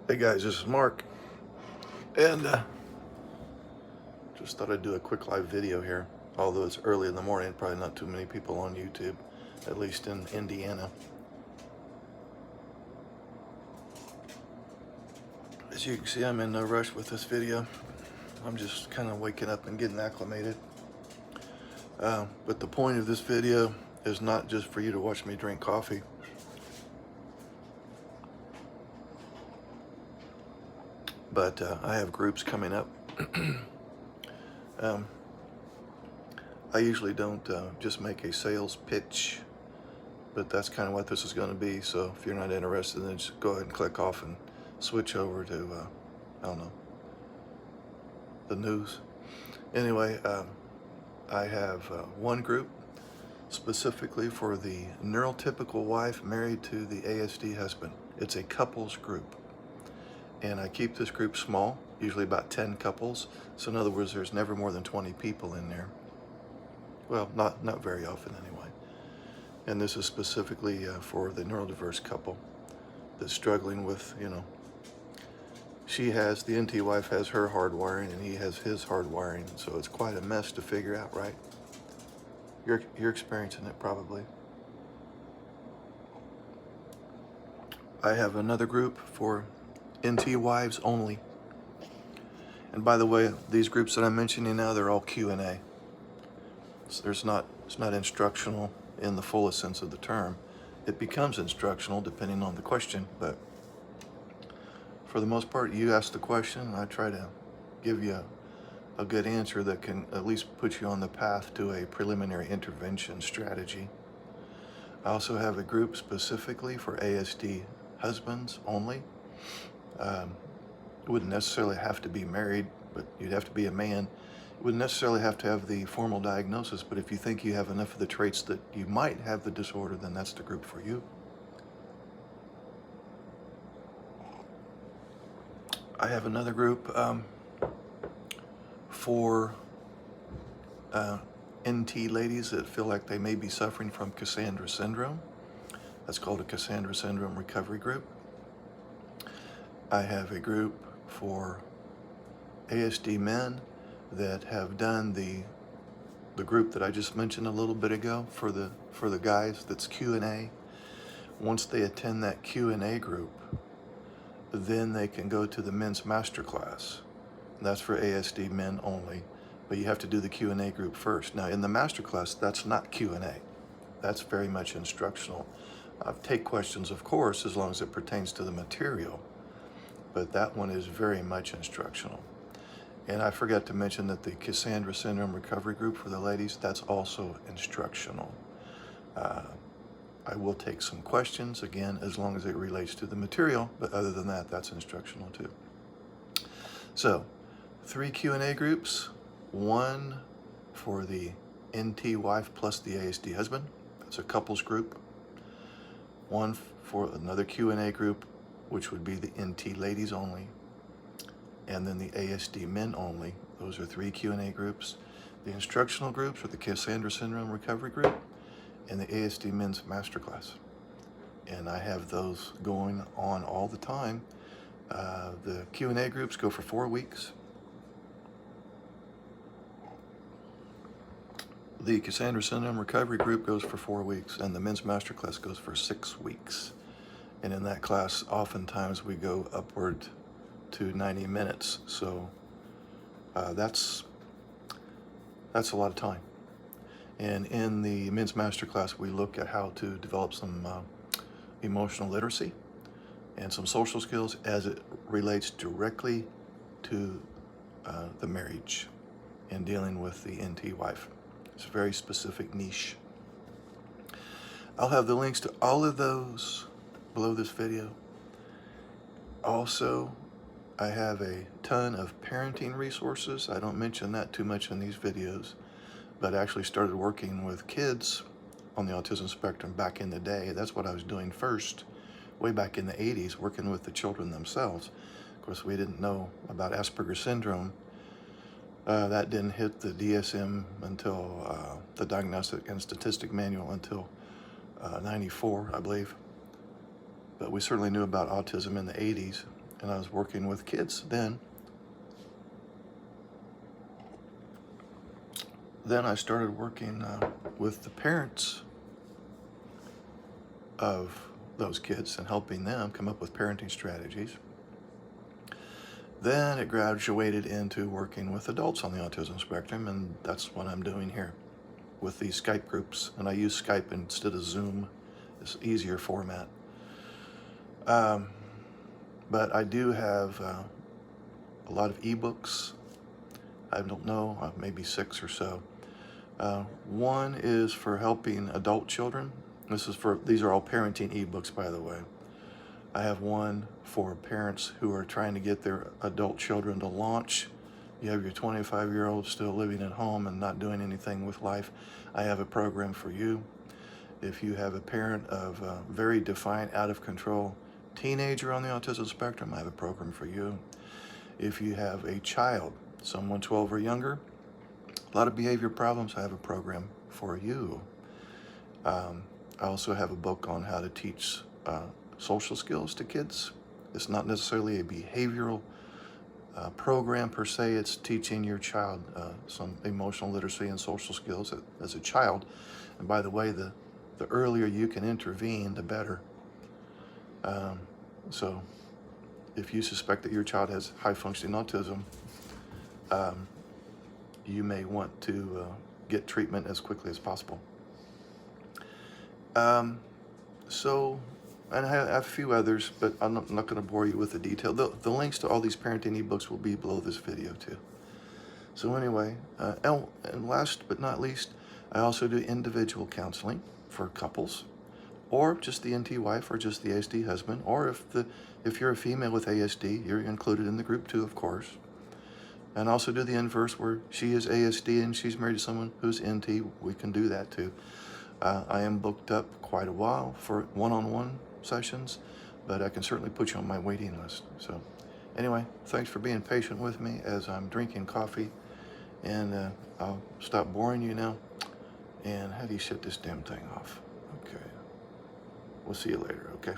Hey guys, this is Mark, and just thought I'd do a quick live video here. Although it's early in the morning, probably not too many people on YouTube, at least in Indiana. As you can see, I'm in no rush with this video. I'm just kind of waking up and getting acclimated. But the point of this video is not just for you to watch me drink coffee. But I have groups coming up. I usually don't just make a sales pitch, but that's kind of what this is going to be. So if you're not interested, then just go ahead and click off and switch over to, I don't know, the news. Anyway, I have one group specifically for the neurotypical wife married to the ASD husband. It's a couples group. And I keep this group small, usually about 10 couples. So in other words, there's never more than 20 people in there. Well, not very often anyway. And this is specifically for the neurodiverse couple that's struggling with, the NT wife has her hardwiring and he has his hardwiring. So it's quite a mess to figure out, right? You're experiencing it probably. I have another group for NT wives only. And by the way, these groups that I'm mentioning now, they're all Q&A. So it's not instructional in the fullest sense of the term. It becomes instructional depending on the question, but for the most part, you ask the question, and I try to give you a good answer that can at least put you on the path to a preliminary intervention strategy. I also have a group specifically for ASD husbands only. It wouldn't necessarily have to be married, but you'd have to be a man. You wouldn't necessarily have to have the formal diagnosis, but if you think you have enough of the traits that you might have the disorder, then that's the group for you. I have another group for NT ladies that feel like they may be suffering from Cassandra syndrome. That's called a Cassandra syndrome recovery group. I have a group for ASD men that have done the group that I just mentioned a little bit ago for the guys, that's Q&A. Once they attend that Q&A group, then they can go to the men's masterclass. That's for ASD men only, but you have to do the Q&A group first. Now in the masterclass, that's not Q&A. That's very much instructional. Take questions, of course, as long as it pertains to the material. But that one is very much instructional. And I forgot to mention that the Cassandra Syndrome Recovery Group for the ladies, that's also instructional. I will take some questions, again, as long as it relates to the material, but other than that, that's instructional too. So, 3 Q&A groups, one for the NT wife plus the ASD husband, that's a couples group. One for another Q&A group, which would be the NT ladies only, and then the ASD men only. Those are 3 Q&A groups. The instructional groups are the Cassandra Syndrome Recovery Group and the ASD Men's Masterclass. And I have those going on all the time. The Q&A groups go for 4 weeks. The Cassandra Syndrome Recovery Group goes for 4 weeks, and the Men's Masterclass goes for 6 weeks. And in that class, oftentimes we go upward to 90 minutes. So that's a lot of time. And in the Men's Masterclass, we look at how to develop some emotional literacy and some social skills as it relates directly to the marriage and dealing with the NT wife. It's a very specific niche. I'll have the links to all of those below this video. Also, I have a ton of parenting resources. I don't mention that too much in these videos, but I actually started working with kids on the autism spectrum back in the day. That's what I was doing first, way back in the 80s, working with the children themselves. Of course, we didn't know about Asperger's syndrome. That didn't hit the DSM until the Diagnostic and Statistic Manual until 94, I believe. But we certainly knew about autism in the 80s. and I was working with kids then. Then I started working with the parents of those kids and helping them come up with parenting strategies. Then it graduated into working with adults on the autism spectrum, and that's what I'm doing here with these Skype groups. And I use Skype instead of Zoom. It's easier format. But I do have a lot of ebooks. I don't know, maybe 6 or so. One is for helping adult children. These are all parenting ebooks, by the way. I have one for parents who are trying to get their adult children to launch. You have your 25-year-old still living at home and not doing anything with life. I have a program for you. If you have a parent of a very defiant, out of control teenager on the autism spectrum, I have a program for you. If you have a child, someone 12 or younger, a lot of behavior problems, I have a program for you. I also have a book on how to teach social skills to kids. It's not necessarily a behavioral program per se. It's teaching your child some emotional literacy and social skills as a child. And by the way, the earlier you can intervene, the better. So if you suspect that your child has high-functioning autism, you may want to get treatment as quickly as possible. And I have a few others, but I'm not going to bore you with the detail. The links to all these parenting ebooks will be below this video too. So anyway, and last but not least, I also do individual counseling for couples, or just the NT wife, or just the ASD husband, or if you're a female with ASD, you're included in the group too, of course. And also do the inverse, where she is ASD and she's married to someone who's NT. We can do that too. I am booked up quite a while for one-on-one sessions, but I can certainly put you on my waiting list. So anyway, thanks for being patient with me as I'm drinking coffee, and I'll stop boring you now. And how do you shut this damn thing off? Okay. We'll see you later, okay?